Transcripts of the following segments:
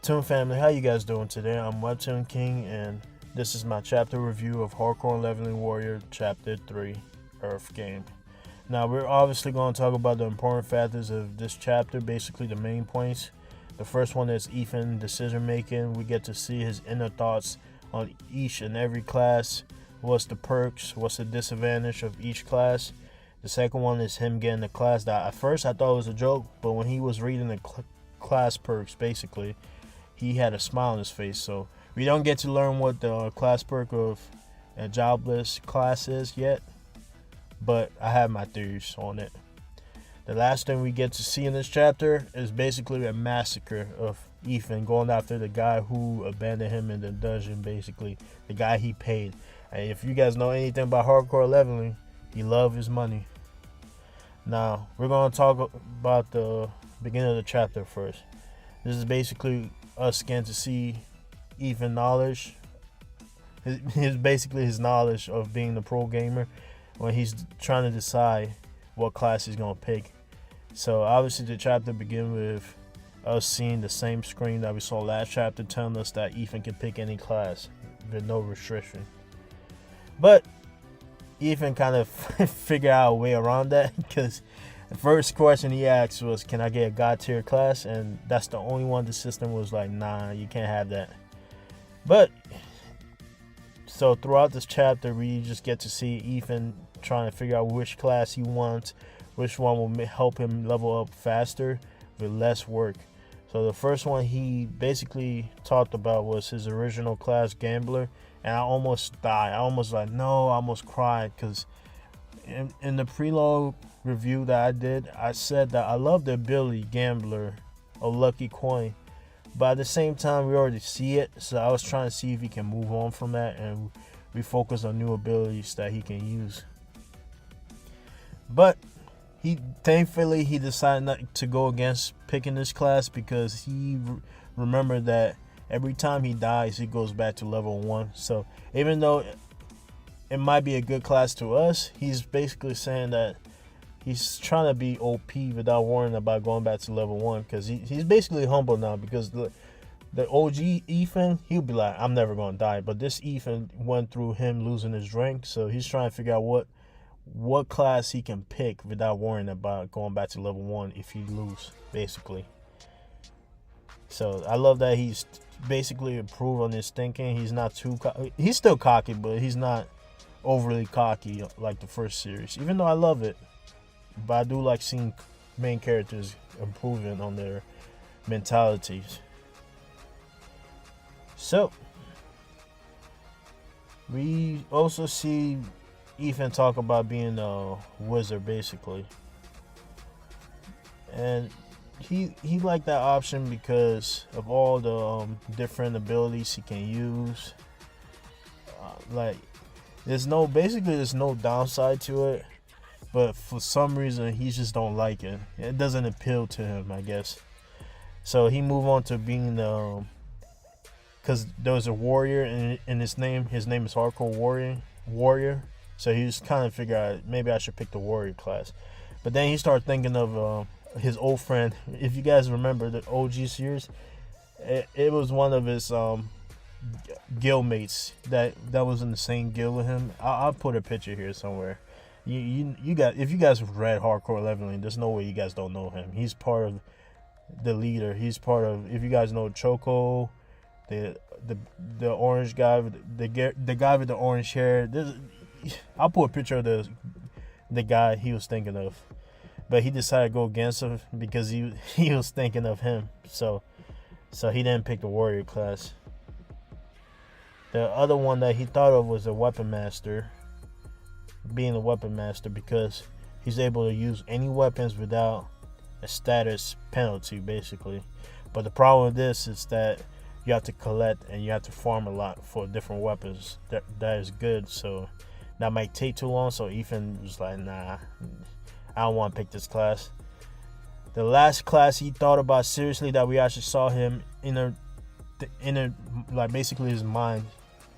Webtoon family, how you guys doing today? I'm Webtoon King, and this is my chapter review of Hardcore Leveling Warrior Chapter 3, Earth Game. Now, we're obviously going to talk about the important factors of this chapter, basically the main points. The first one is Ethan decision making. We get to see his inner thoughts on each and every class. What's the perks, what's the disadvantage of each class. The second one is him getting the class that at first I thought was a joke, but when he was reading the class perks, basically, he had a smile on his face. So we don't get to learn what the class perk of a jobless class is yet, but I have my theories on it. The last thing we get to see in this chapter is basically a massacre of Ethan going after the guy who abandoned him in the dungeon, basically the guy he paid. And if you guys know anything about hardcore leveling, he loves his money. Now we're going to talk about the beginning of the chapter first. This is basically us getting to see Ethan knowledge. His knowledge of being the pro gamer when he's trying to decide what class he's going to pick. So obviously the chapter begins with us seeing the same screen that we saw last chapter, telling us that Ethan can pick any class with no restriction. But Ethan kind of figured out a way around that, because the first question he asked was, can I get a God tier class? And that's the only one the system was like, nah, you can't have that. But so throughout this chapter, we just get to see Ethan trying to figure out which class he wants, which one will help him level up faster with less work. So the first one he basically talked about was his original class, Gambler, and I almost died. I almost cried, because in the preload review that I did, I said that I love the ability Gambler, a lucky coin, but at the same time we already see it, so I was trying to see if he can move on from that and we focus on new abilities that he can use. But thankfully he decided not to go against picking this class, because he remembered that every time he dies he goes back to level 1. So even though it might be a good class to us, he's basically saying that he's trying to be OP without worrying about going back to level 1, because he's basically humble now, because the OG Ethan, he'll be like, I'm never going to die. But this Ethan went through him losing his rank, so he's trying to figure out what class he can pick without worrying about going back to level 1 if he lose, basically. So I love that he's basically improved on his thinking. He's not too he's still cocky, but he's not overly cocky like the first series, even though I love it. But I do like seeing main characters improving on their mentalities. So we also see Ethan talk about being a wizard, basically, and he liked that option because of all the different abilities he can use. There's no downside to it, but for some reason he just don't like it. It doesn't appeal to him, I guess. So he moved on to being because there was a warrior in his name. His name is Hardcore Warrior. So he was kind of figuring out maybe I should pick the warrior class. But then he started thinking of his old friend. If you guys remember the OG series, it was one of his guild mates that was in the same guild with him. I'll put a picture here somewhere. You guys, if you guys read Hardcore Leveling, there's no way you guys don't know him. He's part of the leader. He's part of, if you guys know Choco, the orange guy, the guy with the orange hair. I'll put a picture of the guy he was thinking of, but he decided to go against him because he was thinking of him. So he didn't pick the warrior class. The other one that he thought of was a weapon master, being a weapon master, because he's able to use any weapons without a status penalty, basically. But the problem with this is that you have to collect and you have to farm a lot for different weapons. That is good, so that might take too long. So Ethan was like, nah, I don't want to pick this class. The last class he thought about seriously that we actually saw him like basically his mind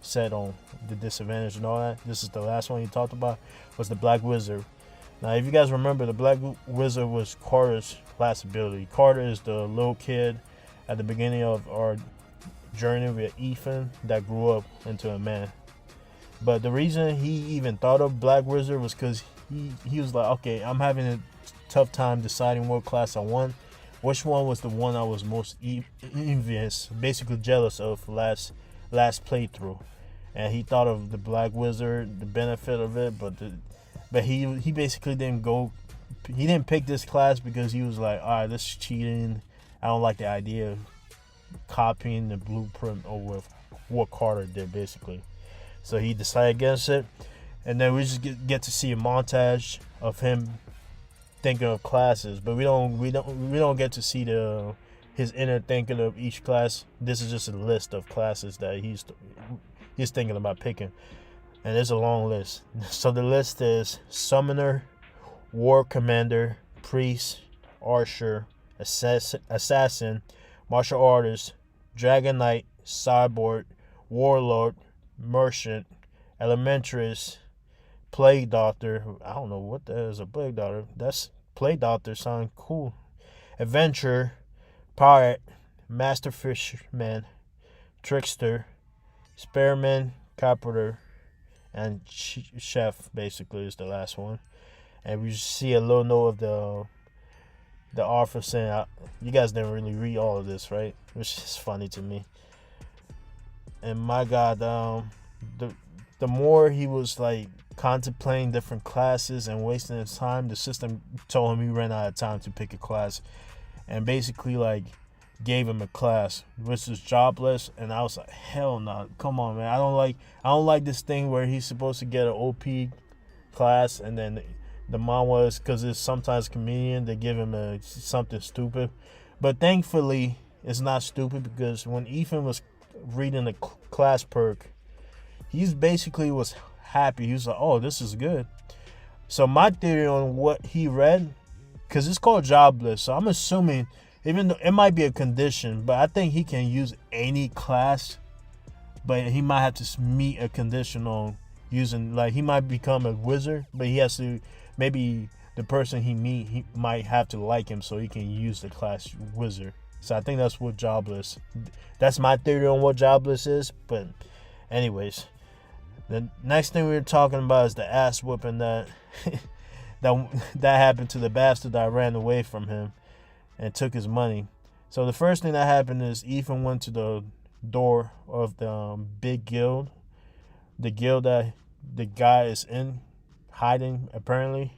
set on the disadvantage and all that. This is the last one he talked about, was the Black Wizard. Now, if you guys remember, the Black Wizard was Carter's last ability. Carter is the little kid at the beginning of our journey with Ethan that grew up into a man. But the reason he even thought of Black Wizard was because he was like, okay, I'm having a tough time deciding what class I want. Which one was the one I was most envious, basically jealous of last playthrough, and he thought of the Black Wizard, the benefit of it, but he basically didn't go. He didn't pick this class because he was like, all right, this is cheating. I don't like the idea of copying the blueprint over what Carter did, basically. So he decided against it, and then we just get to see a montage of him thinking of classes, but we don't get to see his inner thinking of each class. This is just a list of classes that he's thinking about picking, and it's a long list. So the list is Summoner, War Commander, Priest, Archer, Assassin, Martial Artist, Dragon Knight, Cyborg, Warlord, Merchant, Elementarist, Plague Doctor. I don't know what that is, a Plague Doctor. That's Plague Doctor sound cool. Adventurer, Pirate, Master Fisherman, Trickster, Spearman, Carpenter, and Chef basically is the last one. And we see a little note of the author saying, you guys didn't really read all of this, right? Which is funny to me. And my God, the more he was like contemplating different classes and wasting his time, the system told him he ran out of time to pick a class, and basically like gave him a class which is jobless. And I was like, hell no, come on, man. I don't like this thing where he's supposed to get an OP class, and then the mom was, because it's sometimes comedian, they give him something stupid. But thankfully it's not stupid, because when Ethan was reading the class perk, he's basically was happy. He was like, oh, this is good. So my theory on what he read, because it's called jobless, so I'm assuming, even though it might be a condition, but I think he can use any class, but he might have to meet a condition on using, like, he might become a wizard, but he has to, maybe the person he might have to like him so he can use the class wizard. So I think that's what jobless, that's my theory on what jobless is. But anyways, the next thing we were talking about is the ass whooping that happened to the bastard that ran away from him and took his money. So the first thing that happened is Ethan went to the door of the big guild, the guild that the guy is in, hiding apparently.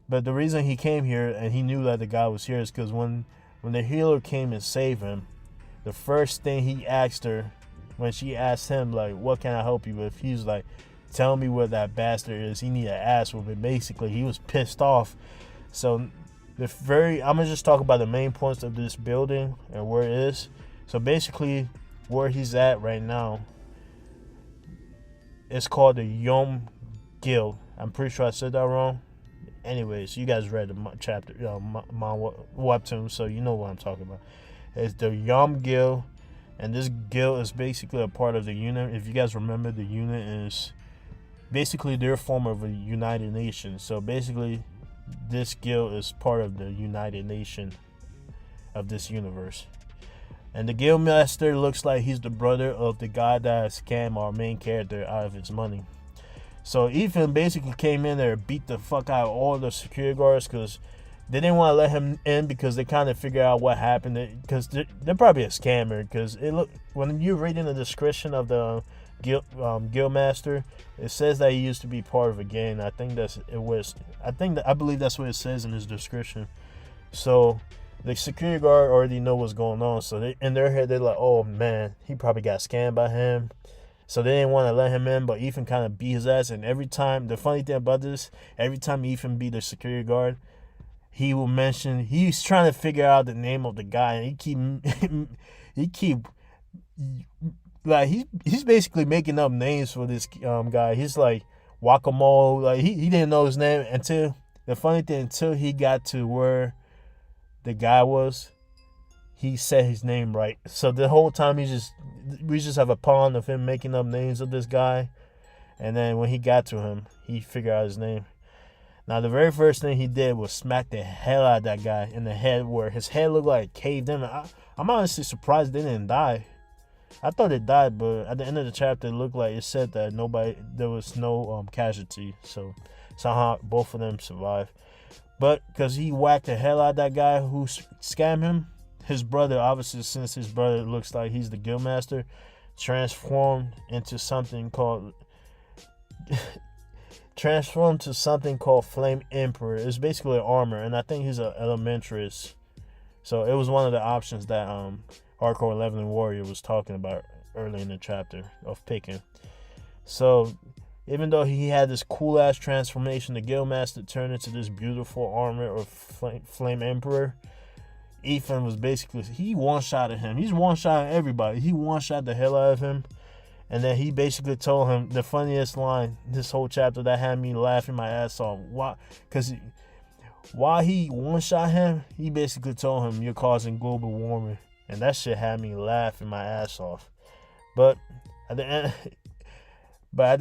But the reason he came here and he knew that the guy was here is because when the healer came and saved him, the first thing he asked her, when she asked him, like, what can I help you with? He's like, tell me where that bastard is. He need an ass whooping. Basically, he was pissed off. So I'm gonna just talk about the main points of this building and where it is. So basically, where he's at right now, it's called the Yom Guild. I'm pretty sure I said that wrong. Anyways, you guys read the chapter, my webtoon, so you know what I'm talking about. It's the Yom Guild, and this guild is basically a part of the unit. If you guys remember, the unit is basically their form of a United Nations. So basically, this guild is part of the United Nation of this universe. And the guild master looks like he's the brother of the guy that scammed our main character out of his money. So Ethan basically came in there and beat the fuck out of all the security guards, because they didn't want to let him in, because they kind of figured out what happened. Because they're probably a scammer. Because when you're reading the description of the guild master, it says that he used to be part of a gang. I believe that's what it says in his description. So the security guard already know what's going on. So in their head, they're like, oh man, he probably got scammed by him. So they didn't want to let him in, but Ethan kind of beat his ass. And every time, the funny thing about this, every time Ethan beat the security guard, he will mention, he's trying to figure out the name of the guy, and he's basically making up names for this guy. He's like Guacamole, like he didn't know his name until he got to where the guy was. He said his name right. So the whole time we just have a pawn of him making up names of this guy. And then when he got to him, he figured out his name. Now the very first thing he did was smack the hell out of that guy in the head, where his head looked like caved in. I I'm honestly surprised they didn't die. I thought it died, but at the end of the chapter, it looked like it said that there was no casualty. So somehow both of them survived. But because he whacked the hell out of that guy who scammed him, his brother, obviously, since his brother looks like he's the guildmaster, transformed into something called Flame Emperor. It's basically an armor, and I think he's an elementarist. So it was one of the options that Hardcore Leveling Warrior was talking about early in the chapter of picking. So even though he had this cool ass transformation, the Guildmaster turned into this beautiful armor of Flame Emperor. Ethan was basically, he one-shotted him. He's one-shotting everybody. He one-shot the hell out of him. And then he basically told him the funniest line this whole chapter that had me laughing my ass off. Why? Because while he one-shot him, he basically told him, "You're causing global warming." And that shit had me laughing my ass off. But at the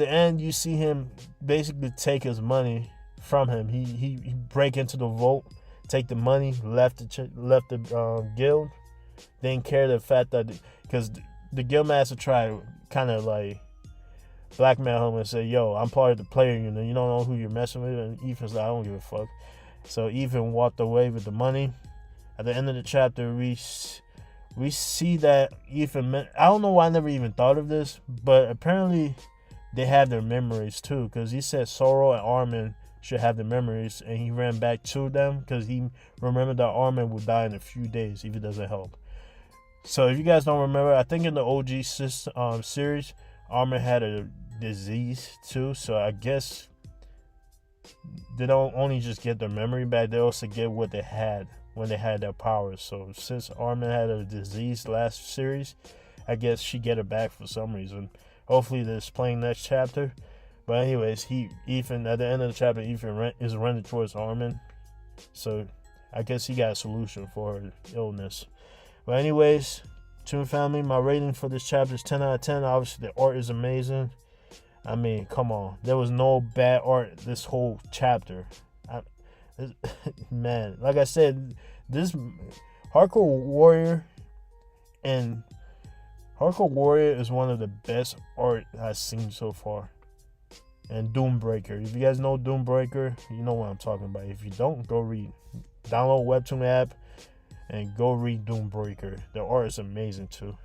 end, you see him basically take his money from him. He break into the vault, take the money, left the guild. Didn't care the fact that because the guildmaster tried kind of like blackmail him and say, "Yo, I'm part of the player unit. You don't know who you're messing with." And Ethan's like, "I don't give a fuck." So Ethan walked away with the money. At the end of the chapter, we see that Ethan. I don't know why I never even thought of this, but apparently they have their memories too. Because he said Sorrow and Armin should have the memories, and he ran back to them because he remembered that Armin will die in a few days if he doesn't help. So if you guys don't remember, I think in the OG series, Armin had a disease too. So I guess they don't only just get their memory back, they also get what they had when they had their powers. So since Armin had a disease last series, I guess she get it back for some reason. Hopefully they're explaining next chapter. But anyways, Ethan at the end of the chapter, Ethan is running towards Armin. So I guess he got a solution for her illness. But anyways, Toon Family, my rating for this chapter is 10 out of 10. Obviously the art is amazing. I mean, come on. There was no bad art this whole chapter. Man, like I said, this Hardcore Warrior is one of the best art I've seen so far. And Doombreaker. If you guys know Doombreaker, you know what I'm talking about. If you don't, go read. Download Webtoon app and go read Doombreaker. The art is amazing too.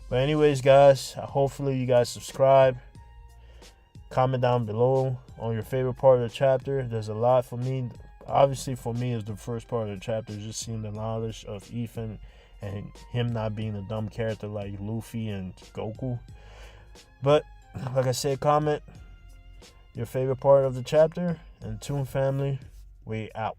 But anyways, guys, hopefully you guys subscribe. Comment down below on your favorite part of the chapter. There's a lot for me. Obviously, for me, is the first part of the chapter, just seeing the knowledge of Ethan and him not being a dumb character like Luffy and Goku. But like I said, comment your favorite part of the chapter. And Toon Family, we out.